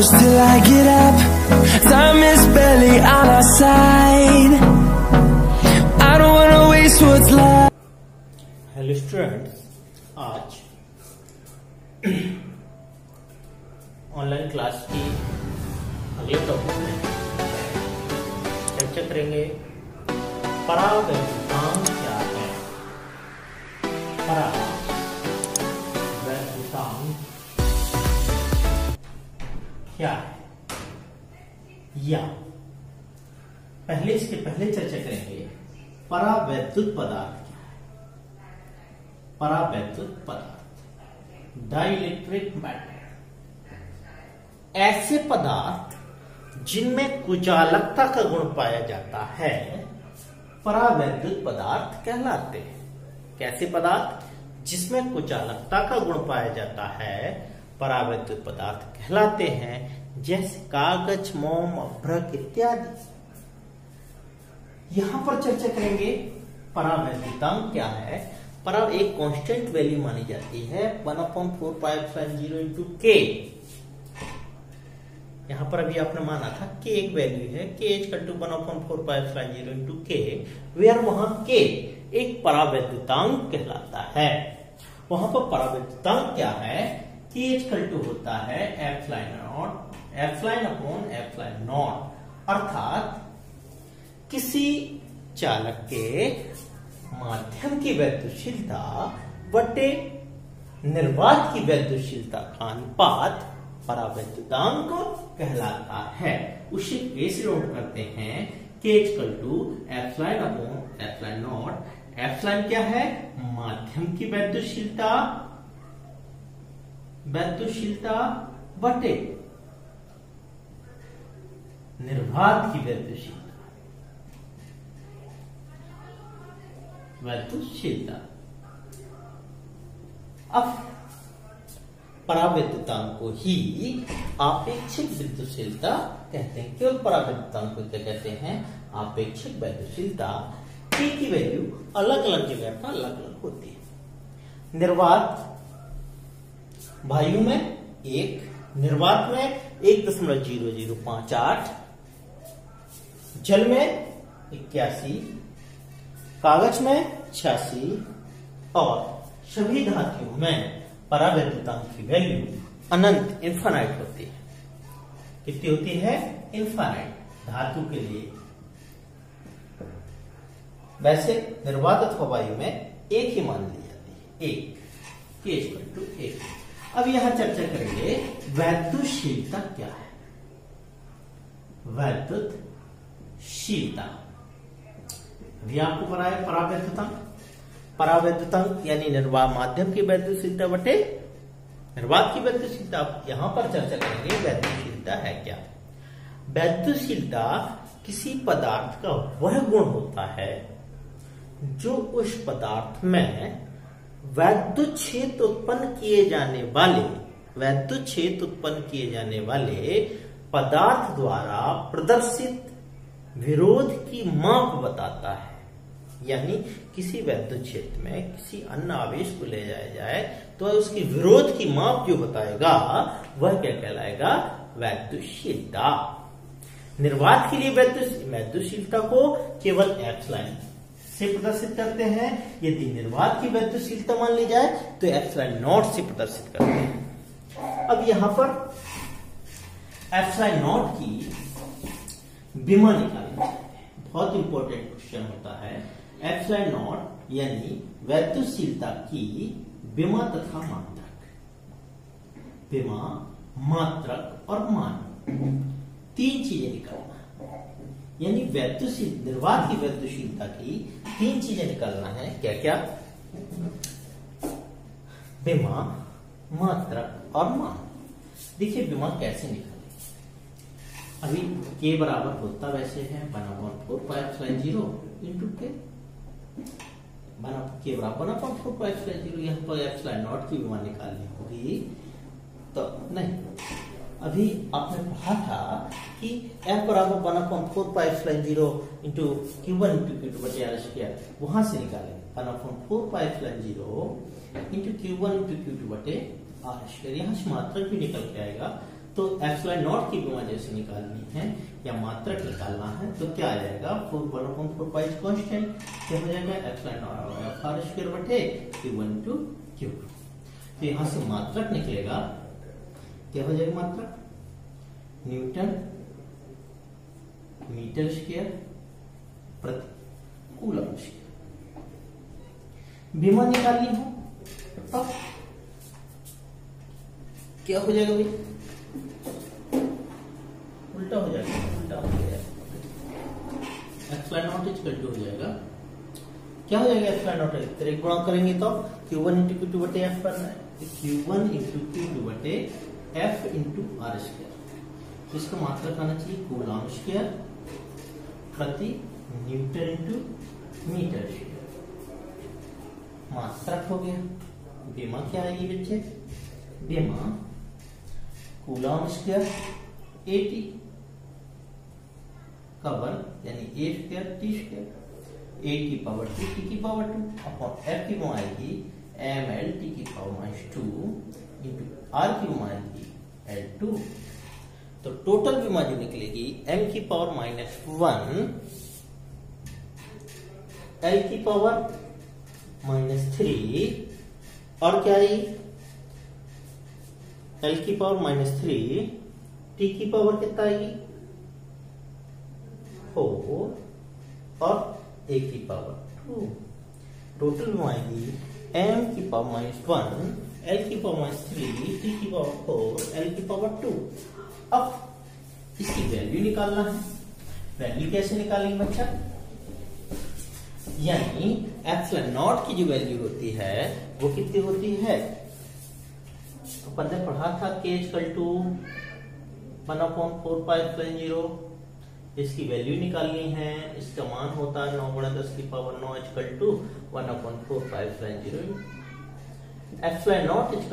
close till I get up. Time is barely on our side. I don't wanna waste what's left. Hello students, आज online class की अगले topic में चर्चा करेंगे परावैद्युतांक क्या है। परावैद्युतांक क्या है, या इसके पहले चर्चा करेंगे परावैद्युत पदार्थ क्या है। परावैद्युत पदार्थ, डाइलेक्ट्रिक मैटर, ऐसे पदार्थ जिनमें कुचालकता का गुण पाया जाता है परावैद्युत पदार्थ कहलाते हैं। कैसे पदार्थ जिसमें कुचालकता का गुण पाया जाता है परावैद्युत पदार्थ कहलाते हैं, जैसे कागज, मोम, अभ्रक इत्यादि। यहां पर चर्चा करेंगे परावैद्युतांक क्या है। परा एक कांस्टेंट वैल्यू मानी जाती है 1/4πε0 इंटू के। यहां पर अभी आपने माना था के एक वैल्यू है, के इक्वल टू 1/4πε0 इंटू के, वेयर वहां के एक परावैद्युतांक कहलाता है। वहां पर परावैद्युतांक क्या है, के इक्वल टू होता है ε/ε0, अर्थात किसी चालक के माध्यम की वैद्युतशीलता बटे निर्वात की वैद्युतशीलता का अनुपात परावैद्युतांक कहलाता है। उसे कैसे नोट करते हैं, के इक्वल टू ε/ε0। एप्सिलॉन क्या है, माध्यम की वैद्युतशीलता बटे निर्वात की वैद्युतशीलता। अब परावैद्युतांक को ही आपेक्षिक वैद्युतशीलता कहते हैं। केवल परावैद्युतांक को क्या कहते हैं, आपेक्षिक वैद्युतशीलता। के की वैल्यू अलग अलग जगह पर अलग अलग होती है। निर्वात वायु में 1, निर्वात में 1.0058, जल में 81, कागज में 86 और सभी धातुओं में परावैद्युतांक की वैल्यू अनंत इनफाइनाइट होती है। कितनी होती है, इनफाइनाइट धातु के लिए। वैसे निर्वात अथवा वायु में 1 ही मान ली जाती है, 1, के इक्वल टू 1। अब यहां चर्चा करेंगे वैद्युतशीलता क्या है। वैद्युतशीलता अभी आपको पता है परावैद्युतांक यानी निर्वात माध्यम की वैद्युतशीलता बटे निर्वात की वैद्युतशीलता। यहां पर चर्चा करेंगे वैद्युतशीलता है क्या। वैद्युतशीलता किसी पदार्थ का वह गुण होता है जो उस पदार्थ में वैद्युत क्षेत्र उत्पन्न किए जाने वाले पदार्थ द्वारा प्रदर्शित विरोध की माप बताता है। यानी किसी वैद्युत क्षेत्र में किसी अन्य आवेश को ले जाया जाए तो उसकी विरोध की माप जो बताएगा वह क्या कहलाएगा, वैद्युतशीलता। निर्वात के लिए वैद्युतशीलता को केवल एप्सिलॉन से प्रदर्शित करते हैं। यदि निर्वात की वैद्युतशीलता मान ली जाए तो ε0 से प्रदर्शित करते हैं। अब यहां पर ε0 की विमा निकालनी चाहिए। बहुत इंपॉर्टेंट क्वेश्चन होता है। ε0 यानी वैद्युतशीलता की विमा तथा मात्रक और मान, 3 चीजें निकालना। यानी निर्वात की वैद्युतशीलता की 3 चीजें निकालना है। क्या क्या, विमा, मात्रक और मान। देखिए विमा कैसे निकाले। अभी के बराबर होता वैसे है 1/4πε0 इंटू के बराबर 1/4πε0। यहाँ पर ε0 की विमा निकालनी होगी तो नहीं। अभी आपने पढ़ा था कि f बराबर 1/4πε0 इंटू Q1 इंटू Q2 बटे R स्क्वायर, वहां से निकालेंगे 1/4πε0 इंटू Q1 इंटू Q2 बटे R स्क्वायर। यहाँ से मात्रक भी निकल के आएगा तो एप्सिलॉन नॉट की विमा जैसे निकालनी है या मात्रक निकालना है तो क्या आ जाएगा, 1/4 कांस्टेंट, क्या हो जाएगा epsilon not F R square बटे Q1 into Q2। तो यहां से मात्रक निकलेगा, क्या हो जाएगा मात्रक, न्यूटन मीटर स्क्वायर प्रति कूलम स्क्वायर। विमा निकालनी हो तो क्या हो जाएगा भाई, उल्टा हो जाएगा, उल्टा हो जाएगा, एप्सिलॉन नॉट इक्वल टू हो जाएगा, क्या हो जाएगा एप्सिलॉन नॉट, एक गुणा करेंगे तो Q1 into Q2 बटे F करना है, Q1 into Q2 बटे F into R स्क्वायर। इसका मात्रक आना चाहिए कूलम स्क्वायर प्रति न्यूटन इंटू मीटर स्क्वायर। मात्रक हो गया। विमा क्या आएगी बच्चे, विमा कूलम स्क्वायर AT का वर्ग यानी A square T square, A की पावर 2 T की पावर 2 अपॉन F की विमा आएगी ml T की पावर -2 इंटू R की विमा आएगी L2। तो टोटल विमा जो निकलेगी m की पावर -1 L की पावर -3 और क्या आएगी L की पावर -3 T की पावर कितना आएगी 4 और A की पावर 2। टोटल विमा आएगी m की पावर -1 L की पावर -3 T की पावर 4 L की पावर 2। अब इसकी वैल्यू निकालना है। वैल्यू कैसे निकालेंगे बच्चा, यानी एप्सिलॉन नॉट की जो वैल्यू होती है वो कितनी होती है, तो अपन ने पढ़ा था K = 1/4 पाई एप्सिलॉन 0। इसकी वैल्यू निकालनी है, इसका मान होता है 9 × 10 की power 9 = 1/4 pi epsilon 0। Epsilon not =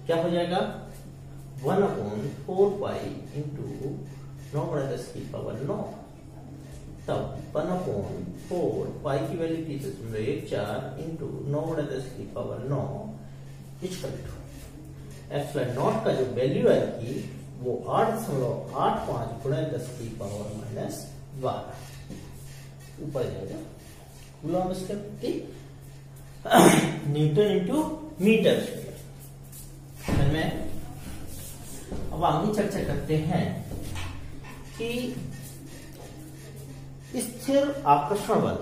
क्या हो जाएगा 1/4 पाई इंटू 9 × 10 की पावर 9। तब 1/4 पाई की वैल्यू 3.14 इंटू 9 × 10 की पावर 9 = एप्सिलॉन नॉट का जो वैल्यू आएगी वो 8.85 × 10 की पावर -12 ऊपर जाएगा coulomb square newton into metre square में। अब आगे चर्चा करते हैं कि स्थिर आकर्षण बल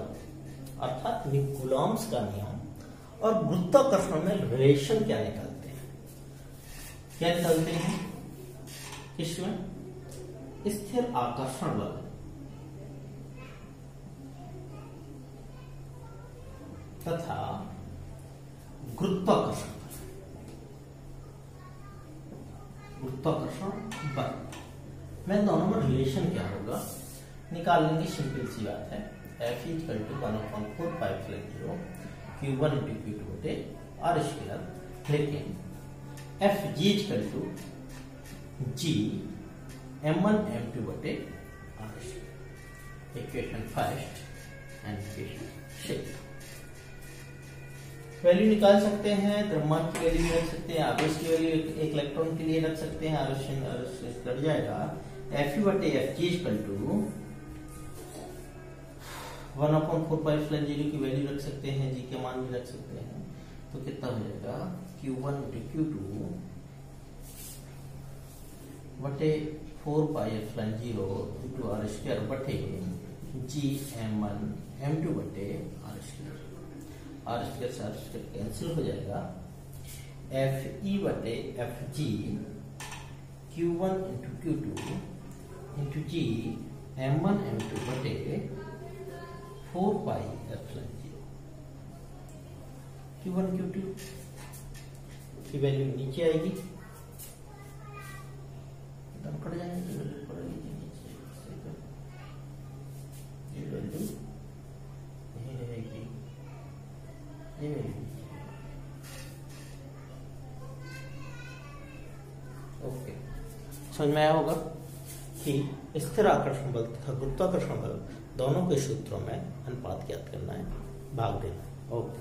अर्थात कूलॉम्स का नियम और गुरुत्वाकर्षण में रिलेशन क्या निकालते हैं। क्या निकालते हैं इसमें, स्थिर आकर्षण बल तथा गुरुत्वाकर्षण बल में दोनों में रिलेशन क्या होगा निकाल लेंगे। सिंपल सी बात है, F = 1/4 pi epsilon 0 Q1 into Q2 बटे R स्क्वायर, लेकिन FG = G m1 m2 बटे R square. Equation first and equation second. Value निकाल सकते हैं, द्रव्यमान की वैल्यू रख सकते हैं, आवेश की वैल्यू एक इलेक्ट्रॉन के लिए रख सकते हैं, आवेश कट जाएगा। Fe बटे Fg = 1/4 पाई एप्सिलॉन 0 की वैल्यू रख सकते हैं, जी के मान भी रख सकते हैं। तो कितना हो जाएगा Q1 into Q2 बटे 4 pi epsilon 0 into R square बटे G m1 m2 बटे R स्क्वायर। R स्क्वायर से R स्क्वायर कैंसिल हो जाएगा। Fe बटे Fg Q1 into Q2 into G m1 m2 बटे 4 पाई एप्सिलॉन 0। Q1 Q2 की value नीचे आएगी, कट जाएंगे, ये वैल्यू यही रहेगी, ये ओके। समझ में आया होगा कि स्थिर आकर्षण बल तथा गुरुत्वाकर्षण बल दोनों के सूत्रों में अनुपात ज्ञात करना है, भाग देना। ओके।